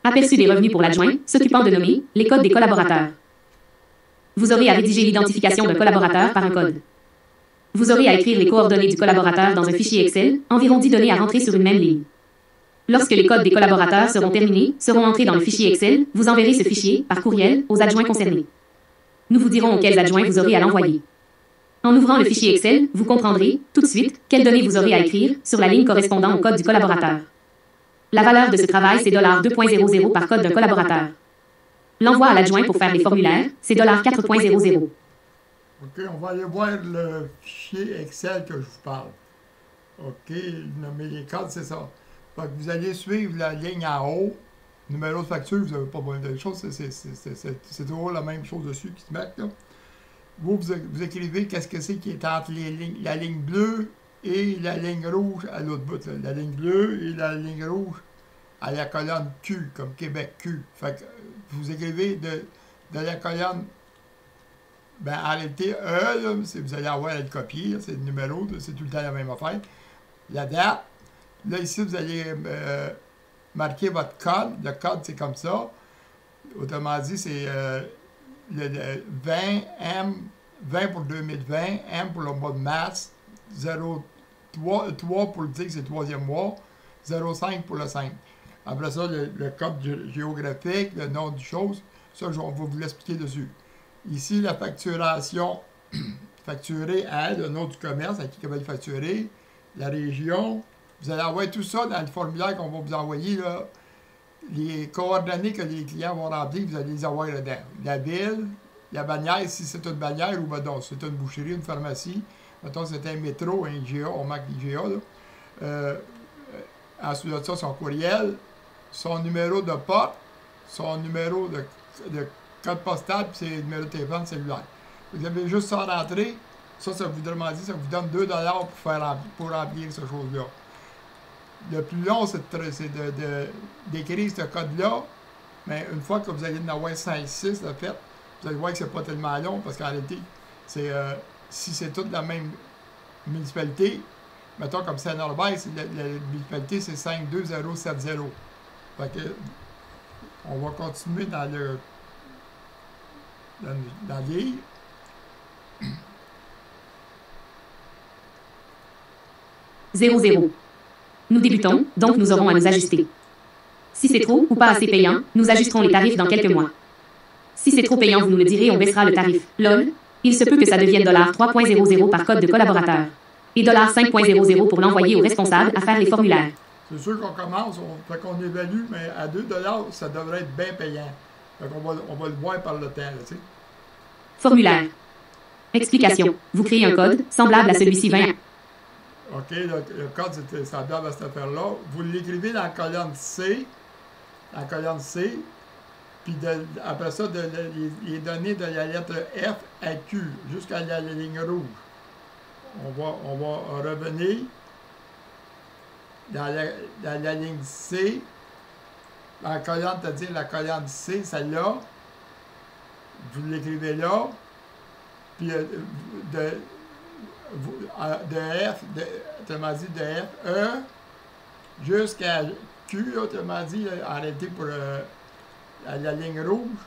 Aperçu des revenus pour l'adjoint, s'occupant de nommer les codes des collaborateurs. Vous aurez à rédiger l'identification d'un collaborateur par un code. Vous aurez à écrire les coordonnées du collaborateur dans un fichier Excel, environ 10 données à rentrer sur une même ligne. Lorsque les codes des collaborateurs seront terminés, seront entrés dans le fichier Excel, vous enverrez ce fichier, par courriel, aux adjoints concernés. Nous vous dirons auxquels adjoints vous aurez à l'envoyer. En ouvrant le fichier Excel, vous comprendrez, tout de suite, quelles données vous aurez à écrire sur la ligne correspondant au code du collaborateur. La valeur de ce travail, c'est $2.00 par code d'un collaborateur. L'envoi à l'adjoint pour faire les formulaires, c'est $4.00. OK, on va aller voir le fichier Excel que je vous parle. OK, nommer les codes, c'est ça. Fait que vous allez suivre la ligne en haut. Numéro de facture, vous n'avez pas besoin de choses, c'est toujours la même chose dessus qui se met là. Vous écrivez qu'est-ce que c'est qui est entre la ligne bleue et la ligne rouge à l'autre bout. Là. La ligne bleue et la ligne rouge à la colonne Q, comme Québec Q. Fait que vous écrivez de la colonne, ben en réalité, E, là, vous allez avoir à le copier, c'est le numéro, c'est tout le temps la même affaire. La date, là ici, vous allez marquer votre code. Le code, c'est comme ça. Autrement dit, c'est le 20 pour 2020, M pour le mois de mars, 3 pour le dire que c'est le troisième mois, 05 pour le 5. Après ça, le code géographique, le nom du chose, ça, on va vous l'expliquer dessus. Ici, la facturation, facturer à le nom du commerce, à qui va le facturer, la région. Vous allez envoyer tout ça dans le formulaire qu'on va vous envoyer, là. Les coordonnées que les clients vont remplir, vous allez les avoir dedans. La ville, la bannière, si c'est une bannière ou ben c'est une boucherie, une pharmacie. Mettons c'est un métro, un IGA, on marque l'IGA. Ensuite de ça, son courriel, son numéro de porte, son numéro de code postal, puis c'est le numéro de téléphone cellulaire. Vous avez juste ça à rentrer. Ça vous demande, ça vous donne $2 pour remplir cette chose-là. Le plus long, c'est d'écrire ce code-là, mais une fois que vous allez en avoir 5-6 de fait, vous allez voir que c'est pas tellement long, parce qu'en réalité, si c'est toute la même municipalité, mettons comme Saint-Norbert, la municipalité, c'est 52070. Fait que, on va continuer dans le livre. $0. Nous débutons, donc nous aurons à nous ajuster. Si c'est trop ou pas assez payant, nous ajusterons les tarifs dans quelques mois. Si c'est trop payant, vous nous le direz, on baissera le tarif. LOL, il se peut que ça devienne $3.00 par code de collaborateur. Et $5.00 pour l'envoyer au responsable à faire les formulaires. C'est sûr qu'on commence, fait qu'on évalue, mais à $2, ça devrait être bien payant. Fait qu'on va le voir par le temps, là, tu sais. Formulaire. Explication. Vous créez un code semblable à celui-ci 20. OK, le code, c'est semblable à cette affaire-là. Vous l'écrivez dans la colonne C. Puis après ça, les données de la lettre F à Q jusqu'à la ligne rouge. On va revenir dans la ligne C. La colonne, c'est-à-dire la colonne C, celle-là. Vous l'écrivez là. Puis de F, autrement dit, de F, E, jusqu'à Q, autrement dit, en réalité, pour la ligne rouge,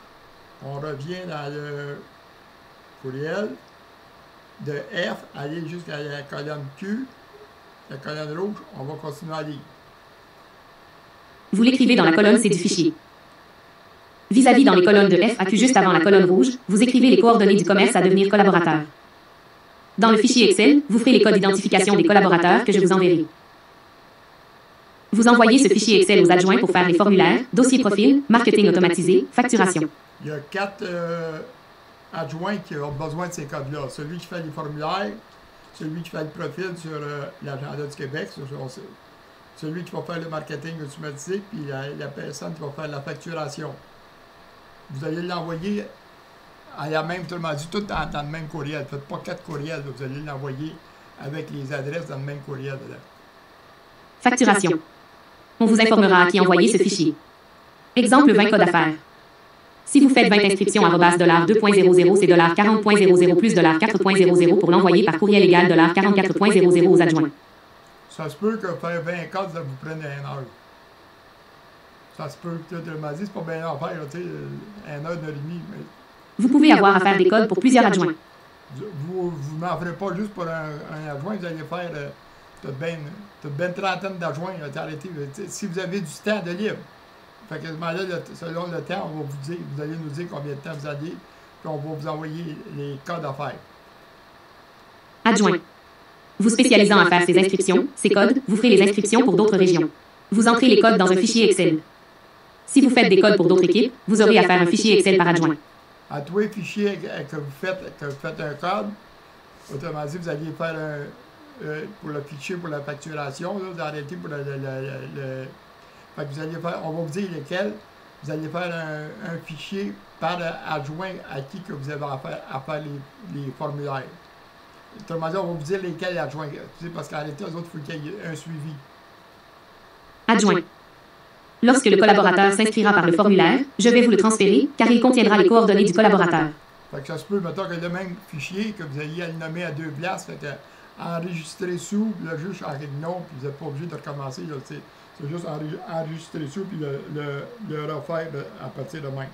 on revient dans le courriel, de F, aller jusqu'à la colonne Q, la colonne rouge, on va continuer à lire. Vous l'écrivez dans la colonne C du fichier. Vis-à-vis dans les colonnes de F à Q juste avant la colonne rouge, vous écrivez les coordonnées du commerce à devenir collaborateur. Dans le fichier Excel, vous ferez les codes d'identification des collaborateurs que je vous enverrai. Vous envoyez ce fichier Excel aux adjoints pour faire les formulaires, dossier profil, marketing automatisé, facturation. Il y a 4 adjoints qui ont besoin de ces codes-là. Celui qui fait les formulaires, celui qui fait le profil sur l'agenda du Québec, celui qui va faire le marketing automatisé, puis la personne qui va faire la facturation. Vous allez l'envoyer à la même, tout le monde dit, tout dans le même courriel. Ne faites pas 4 courriels, vous allez l'envoyer avec les adresses dans le même courriel. Là. Facturation. On vous informera à qui envoyer ce fichier. Exemple 20 codes d'affaires. Si vous faites 20 inscriptions à $2.00, c'est $40.00 plus $4.00 pour l'envoyer par courriel égal $44.00 aux adjoints. Ça se peut que faire 20 codes, ça vous prenne 1 heure. Ça se peut, tu m'as dit, c'est pas bien à faire, tu sais, 1 heure et demie, mais Vous pouvez avoir à faire des codes pour plusieurs adjoints. vous n'en ferez pas juste pour un adjoint, vous allez faire, t'as bien une trentaine d'adjoints, arrêtez, si vous avez du temps de libre. Fait que selon le temps, on va vous dire, vous allez nous dire combien de temps vous allez, puis on va vous envoyer les codes à faire. Adjoint. Vous spécialisant à faire ces inscriptions, ces codes, vous ferez les inscriptions pour d'autres régions. Vous entrez les codes dans un fichier Excel. Si vous faites des codes pour d'autres équipes, vous aurez à faire un fichier Excel par adjoint. À tous les fichiers que vous faites un code, autrement dit, vous alliez faire pour le fichier pour la facturation, là, vous arrêtez pour fait que vous allez faire, on va vous dire lesquels, vous allez faire un fichier par adjoint à qui que vous avez à faire les formulaires. Autrement dit, on va vous dire lesquels adjoints, parce qu'en réalité, eux autres, il faut qu'il y ait un suivi. Adjoint. Lorsque le collaborateur s'inscrira par le formulaire, je vais vous le transférer, car il contiendra les coordonnées du collaborateur. Fait que ça se peut, mettons que le même fichier, que vous ayez à le nommer à 2 places, fait que enregistrer sous, puis là, juste changer de nom, puis vous n'êtes pas obligé de recommencer. C'est juste enregistrer sous, puis le refaire à partir de même.